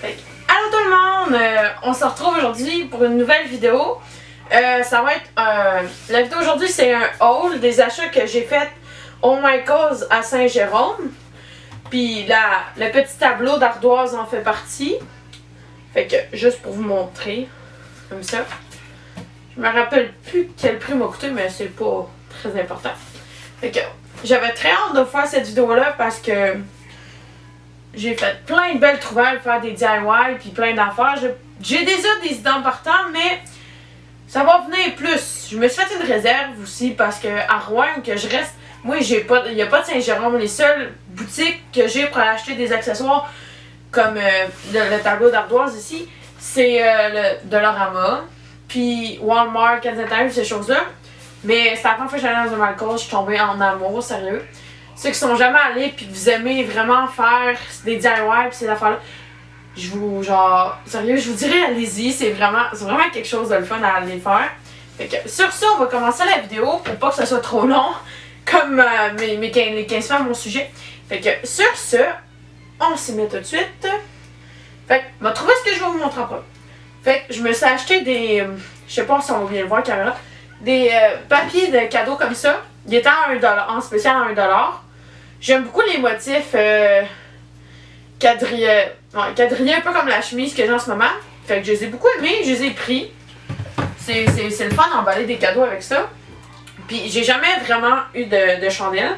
Allô tout le monde! On se retrouve aujourd'hui pour une nouvelle vidéo. Ça va être la vidéo aujourd'hui, c'est un haul des achats que j'ai fait au Michaels à Saint-Jérôme. Puis le petit tableau d'ardoise en fait partie. Fait que juste pour vous montrer, comme ça. Je me rappelle plus quel prix m'a coûté, mais c'est pas très important. Fait que j'avais très hâte de faire cette vidéo-là parce que j'ai fait plein de belles trouvailles, faire des DIY puis plein d'affaires. J'ai déjà des idées en partant, mais ça va venir plus. Je me suis fait une réserve aussi parce que à Rouen, que je reste, moi il n'y a pas de Saint-Jérôme. Les seules boutiques que j'ai pour aller acheter des accessoires comme le tableau d'ardoise ici, c'est le Dollarama, puis Walmart, Canada, ces choses-là. Mais c'est la première fois que j'allais dans un Michaels, je suis tombée en amour, sérieux. Ceux qui sont jamais allés puis que vous aimez vraiment faire des DIY pis ces affaires-là, sérieux, je vous dirais allez-y, c'est vraiment quelque chose de le fun à aller faire. Fait que sur ça, on va commencer la vidéo pour pas que ça soit trop long, comme les 15 femmes mon sujet. Fait que sur ce, on s'y met tout de suite. Fait que, on va trouver ce que je vais vous montrer après. Fait que je me suis acheté des, je sais pas si on va bien le voir caméra, des papiers de cadeaux comme ça. Il était à 1$, en spécial à 1$. J'aime beaucoup les motifs quadrillés, un peu comme la chemise que j'ai en ce moment. Fait que je les ai beaucoup aimés, je les ai pris. C'est le fun d'emballer des cadeaux avec ça. Puis j'ai jamais vraiment eu de chandelle.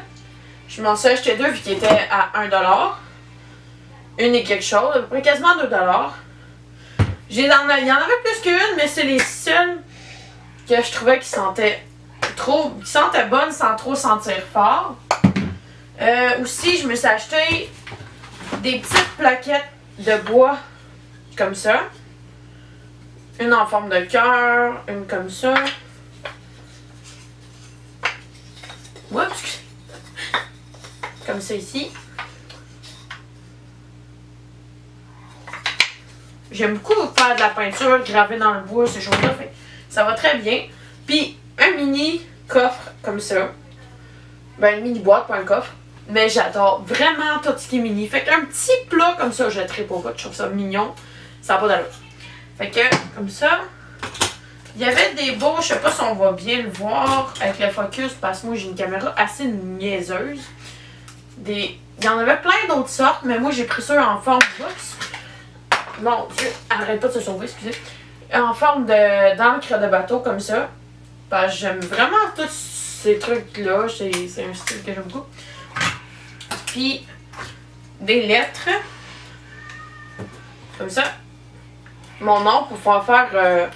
Je m'en suis acheté deux vu qu'ils étaient à 1$. Une et quelque chose, à peu près quasiment 2$. Il y en avait plus qu'une, mais c'est les seules que je trouvais qui sentaient bonnes sans trop sentir fort. Aussi, je me suis acheté des petites plaquettes de bois comme ça. Une en forme de cœur, une comme ça. Oups! Comme ça ici. J'aime beaucoup faire de la peinture, graver dans le bois, ces choses-là. Ça va très bien. Puis, un mini coffre comme ça. Ben, une mini boîte, pas un coffre. Mais j'adore vraiment tout ce qui est mini. Fait qu'un petit plat comme ça, je tripe au bout. Je trouve ça mignon. Ça n'a pas d'allure. Fait que, comme ça. Il y avait des beaux, je sais pas si on va bien le voir avec le focus, parce que moi j'ai une caméra assez niaiseuse. Il y en avait plein d'autres sortes, mais moi j'ai pris ça en forme box. Mon Dieu, arrête pas de se sauver, excusez. En forme d'encre de bateau comme ça. Parce que j'aime vraiment tous ces trucs-là. C'est un style que j'aime beaucoup. Puis, des lettres. Comme ça. Mon nom pour pouvoir faire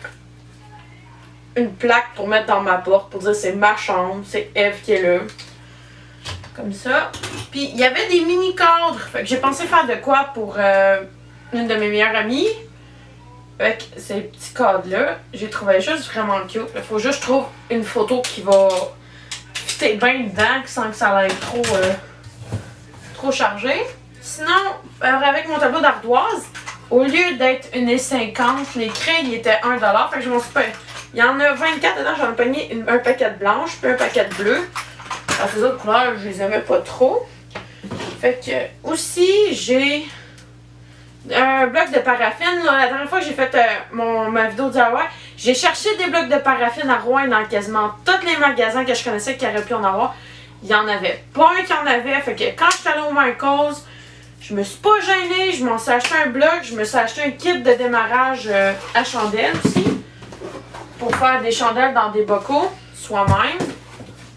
une plaque pour mettre dans ma porte. Pour dire c'est ma chambre. C'est Eve qui est là. Comme ça. Puis, il y avait des mini cadres. Fait que j'ai pensé faire de quoi pour une de mes meilleures amies. Avec ces petits cadres-là. J'ai trouvé juste vraiment cute. Il faut juste que je trouve une photo qui va fitter bien dedans sans que ça aille trop chargé. Sinon, avec mon tableau d'ardoise, au lieu d'être 1,50$, les craies ils étaient 1$. Fait que je m'en suis pas. Il y en a 24 dedans, j'en ai pogné un paquet de blanche puis un paquet de bleu. Parce que les autres couleurs, je les aimais pas trop. Fait que aussi, j'ai un bloc de paraffine. Là, la dernière fois que j'ai fait ma vidéo DIY, j'ai cherché des blocs de paraffine à Rouen dans quasiment tous les magasins que je connaissais qui auraient pu en avoir. Il n'y en avait pas un qui en avait. Fait que quand je suis allée au Michaels, je me suis pas gênée. Je m'en suis acheté un bloc. Je me suis acheté un kit de démarrage à chandelle aussi. Pour faire des chandelles dans des bocaux soi-même.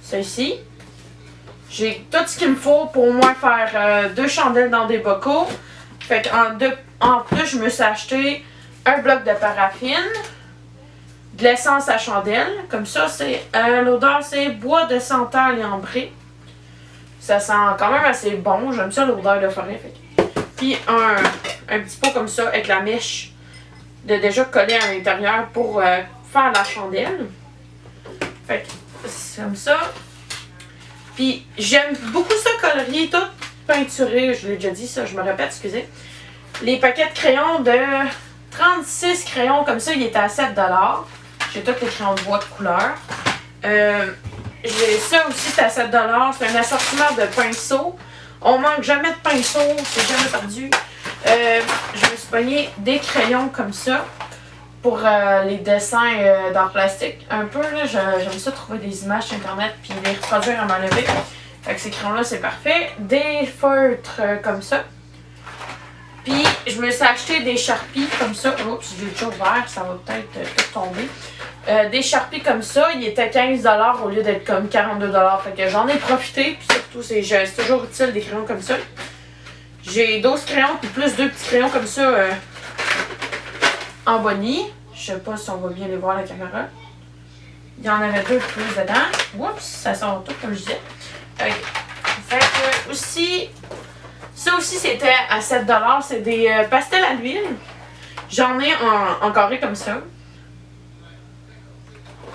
Ça ici. J'ai tout ce qu'il me faut pour au moins faire 2 chandelles dans des bocaux. Fait qu'en plus, je me suis acheté un bloc de paraffine, de l'essence à chandelle. Comme ça, l'odeur, c'est bois de santal et ambré. Ça sent quand même assez bon. J'aime ça l'odeur de forêt. Puis un petit pot comme ça avec la mèche déjà collée à l'intérieur pour faire la chandelle. Fait que c'est comme ça. Puis j'aime beaucoup ça colorier, tout peinturé. Je l'ai déjà dit ça, je me répète, excusez. Les paquets de crayons de 36 crayons comme ça, ils étaient à 7$. J'ai tous les crayons de bois de couleur. J'ai ça aussi, c'est à 7$. C'est un assortiment de pinceaux. On manque jamais de pinceaux, c'est jamais perdu. Je me suis suis pogné des crayons comme ça pour les dessins d'art plastique. Un peu, là, j'aime ça trouver des images sur internet puis les reproduire à ma levée. Fait que ces crayons-là, c'est parfait. Des feutres comme ça. Puis, je me suis acheté des Sharpies comme ça. Oups, j'ai déjà ouvert, ça va peut-être tout tomber. Des Sharpies comme ça, ils étaient 15$ au lieu d'être comme 42$. Fait que j'en ai profité. Puis surtout, c'est toujours utile des crayons comme ça. J'ai 12 crayons, puis plus 2 petits crayons comme ça en bonnie. Je sais pas si on va bien les voir à la caméra. Il y en avait 2 plus dedans. Oups, ça sort tout comme je disais. Fait que aussi, ça aussi c'était à 7$. C'est des pastels à l'huile. J'en ai en carré comme ça.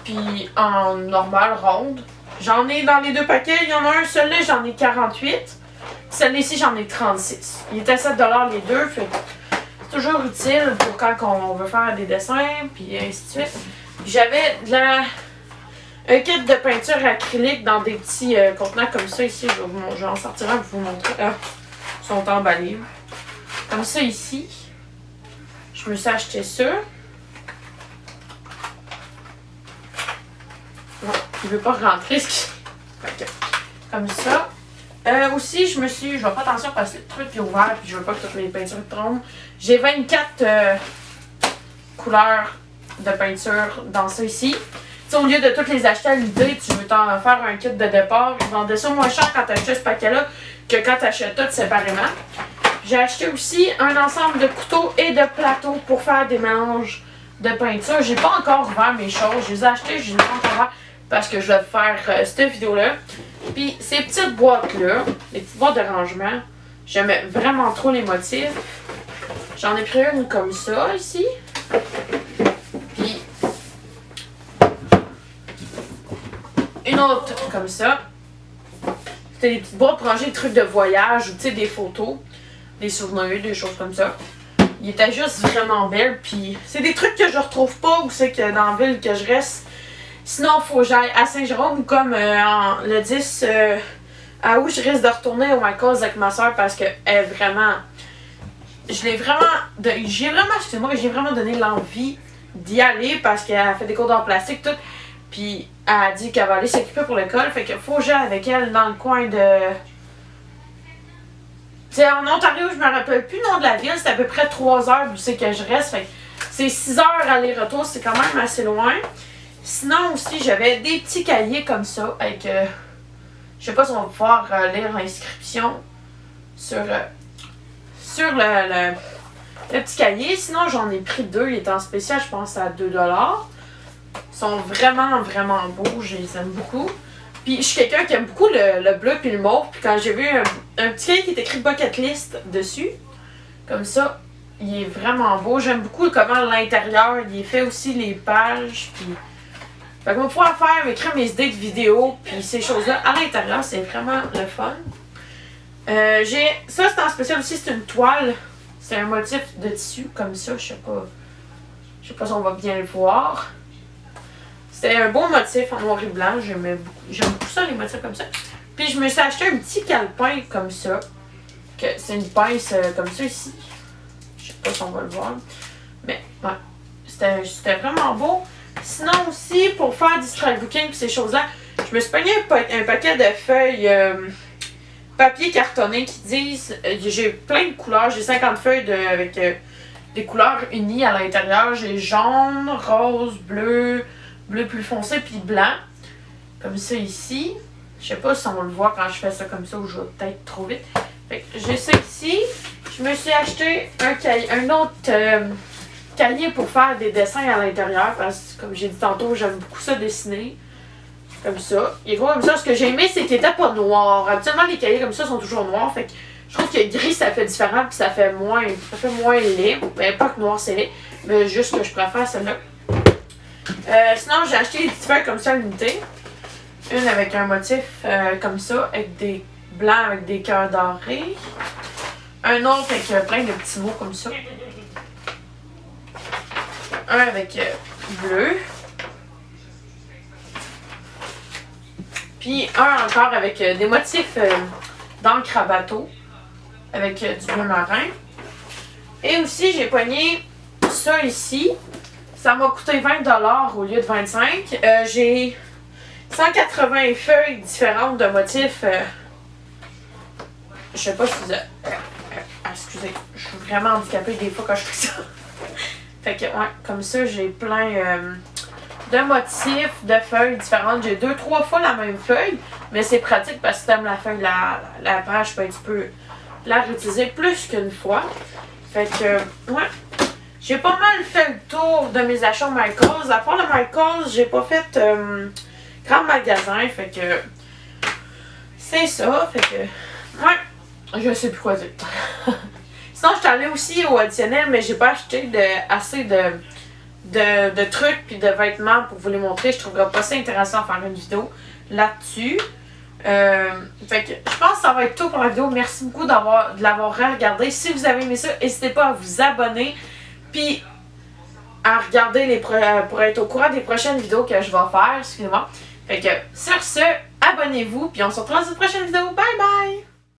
Puis en normal, ronde. J'en ai dans les 2 paquets. Il y en a un, celui-là, j'en ai 48. Celui-ci, j'en ai 36. Il est à 7$ les deux. Fait que c'est toujours utile pour quand on veut faire des dessins, puis ainsi de suite. J'avais un kit de peinture acrylique dans des petits contenants comme ça ici. Je vais en sortir un pour vous montrer. Ah, ils sont emballés. Comme ça ici. Je me suis acheté ça. Bon, il veut pas rentrer. Okay. Comme ça. Aussi, je vais pas attention parce que le truc est ouvert puis je veux pas que toutes les peintures tombent. J'ai 24 couleurs de peinture dans ça ici. T'sais, au lieu de toutes les acheter à l'idée, tu veux t'en faire un kit de départ. Ils vendaient ça moins cher quand t'achetais ce paquet-là que quand t'achètes tout séparément. J'ai acheté aussi un ensemble de couteaux et de plateaux pour faire des mélanges de peinture. J'ai pas encore ouvert mes choses. Je les ai achetés, je les ai pas encore ouvert parce que je vais faire cette vidéo-là. Puis ces petites boîtes-là, les petites boîtes de rangement, j'aimais vraiment trop les motifs. J'en ai pris une comme ça ici. Puis une autre comme ça. C'était des petites boîtes pour ranger des trucs de voyage ou des photos, des souvenirs, des choses comme ça. Il était juste vraiment belle. Puis c'est des trucs que je retrouve pas ou c'est que dans la ville que je reste. Sinon, il faut que j'aille à Saint-Jérôme ou comme le 10 à où je risque de retourner au Michaels avec ma soeur parce qu'elle est vraiment. J'ai vraiment donné l'envie d'y aller parce qu'elle a fait des cours d'art plastique, tout. Puis elle a dit qu'elle va aller s'occuper pour l'école. Fait qu'il faut que j'aille avec elle dans le coin de. T'sais, en Ontario, je me rappelle plus le nom de la ville, c'est à peu près 3 heures d'où c'est que je reste. Fait que c'est 6 heures aller-retour, c'est quand même assez loin. Sinon aussi, j'avais des petits cahiers comme ça avec, je sais pas si on va pouvoir lire l'inscription sur le petit cahier. Sinon, j'en ai pris 2, il est en spécial, je pense à 2$. Ils sont vraiment, vraiment beaux, je les aime beaucoup. Puis je suis quelqu'un qui aime beaucoup le bleu puis le mauve. Puis quand j'ai vu un petit cahier qui est écrit bucket list dessus, comme ça, il est vraiment beau. J'aime beaucoup comment l'intérieur, il est fait aussi les pages. Puis fait qu'on va pouvoir écrire mes idées de vidéo, puis ces choses-là à l'intérieur, c'est vraiment le fun. Ça, c'est en spécial aussi, c'est une toile. C'est un motif de tissu comme ça, je sais pas si on va bien le voir. C'est un beau motif en noir et blanc, j'aime beaucoup ça, les motifs comme ça. Puis je me suis acheté un petit calepin comme ça, que c'est une pince comme ça ici. Je sais pas si on va le voir, mais ouais, c'était vraiment beau. Sinon aussi, pour faire du scrapbooking et ces choses-là, je me suis pogné un paquet de feuilles papier cartonné qui disent... j'ai plein de couleurs, j'ai 50 feuilles avec des couleurs unies à l'intérieur. J'ai jaune, rose, bleu, bleu plus foncé puis blanc. Comme ça ici. Je sais pas si on le voit quand je fais ça comme ça ou je vais peut-être trop vite. Fait que j'ai ça ici. Je me suis acheté un autre... cahier pour faire des dessins à l'intérieur parce que comme j'ai dit tantôt, j'aime beaucoup ça dessiner. Comme ça. Il est gros comme ça. Ce que j'ai aimé, c'est qu'il était pas noir. Habituellement, les cahiers comme ça sont toujours noirs. Fait que je trouve que gris, ça fait différent puis ça fait moins laid. Ben, pas que noir, c'est laid. Mais juste que je préfère celle-là. Sinon, j'ai acheté des petites feuilles comme ça à l'unité. Une avec un motif comme ça, avec des blancs avec des cœurs dorés. Un autre avec plein de petits mots comme ça. Un avec bleu. Puis un encore avec des motifs d'encre à bateau. Avec du bleu marin. Et aussi, j'ai pogné ça ici. Ça m'a coûté 20$ au lieu de 25$. J'ai 180 feuilles différentes de motifs. Je sais pas si vous... excusez, je suis vraiment handicapée des fois quand je fais ça. Fait que, ouais, comme ça, j'ai plein de motifs, de feuilles différentes. J'ai 2-3 fois la même feuille, mais c'est pratique parce que si t'aimes la feuille, la page, ben, tu peux la réutiliser plus qu'une fois. Fait que, ouais, j'ai pas mal fait le tour de mes achats Michaels. À part le Michaels, j'ai pas fait grand magasin, fait que c'est ça. Fait que, ouais, je sais plus quoi dire. Sinon, je suis allée aussi au additionnel, mais j'ai pas acheté assez de trucs puis de vêtements pour vous les montrer. Je trouverais pas ça intéressant de faire une vidéo là-dessus. Fait que je pense que ça va être tout pour la vidéo. Merci beaucoup de l'avoir regardé. Si vous avez aimé ça, n'hésitez pas à vous abonner puis à regarder pour être au courant des prochaines vidéos que je vais faire. Excusez-moi. Fait que sur ce, abonnez-vous puis on se retrouve dans une prochaine vidéo. Bye bye!